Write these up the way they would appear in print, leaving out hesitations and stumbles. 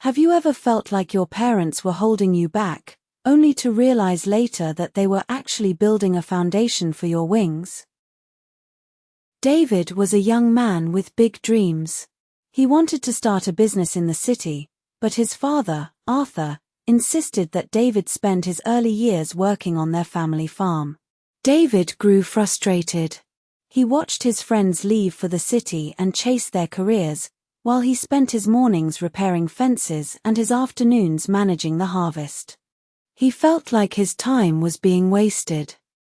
Have you ever felt like your parents were holding you back, only to realize later that they were actually building a foundation for your wings? David was a young man with big dreams. He wanted to start a business in the city, but his father, Arthur, insisted that David spend his early years working on their family farm. David grew frustrated. He watched his friends leave for the city and chase their careers, while he spent his mornings repairing fences and his afternoons managing the harvest. He felt like his time was being wasted.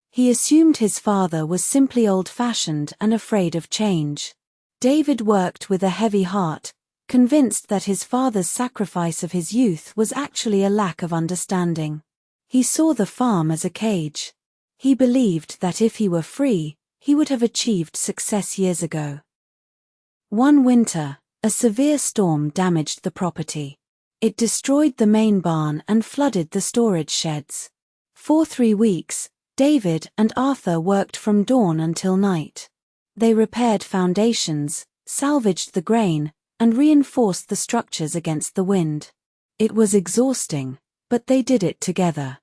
He assumed his father was simply old-fashioned and afraid of change. David worked with a heavy heart, convinced that his father's sacrifice of his youth was actually a lack of understanding. He saw the farm as a cage. He believed that if he were free, he would have achieved success years ago. One winter, a severe storm damaged the property. It destroyed the main barn and flooded the storage sheds. For 3 weeks, David and Arthur worked from dawn until night. They repaired foundations, salvaged the grain, and reinforced the structures against the wind. It was exhausting, but they did it together.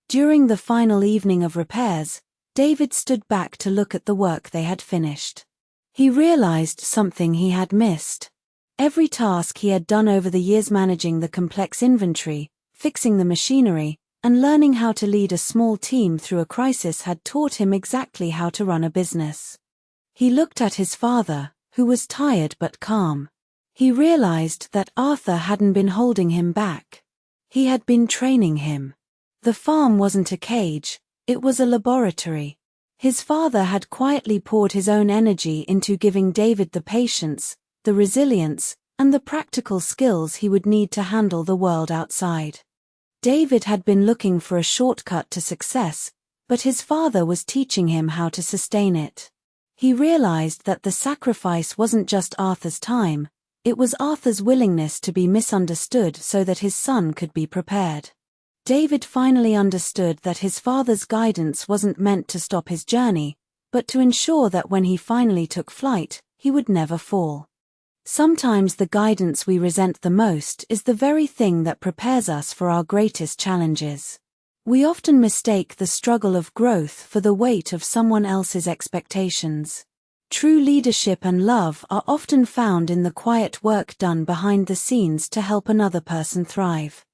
During the final evening of repairs, David stood back to look at the work they had finished. He realized something he had missed. Every task he had done over the years, managing the complex inventory, fixing the machinery, and learning how to lead a small team through a crisis, had taught him exactly how to run a business. He looked at his father, who was tired but calm. He realized that Arthur hadn't been holding him back. He had been training him. The farm wasn't a cage, it was a laboratory. His father had quietly poured his own energy into giving David the patience, the resilience, and the practical skills he would need to handle the world outside. David had been looking for a shortcut to success, but his father was teaching him how to sustain it. He realized that the sacrifice wasn't just Arthur's time, it was Arthur's willingness to be misunderstood so that his son could be prepared. David finally understood that his father's guidance wasn't meant to stop his journey, but to ensure that when he finally took flight, he would never fall. Sometimes the guidance we resent the most is the very thing that prepares us for our greatest challenges. We often mistake the struggle of growth for the weight of someone else's expectations. True leadership and love are often found in the quiet work done behind the scenes to help another person thrive.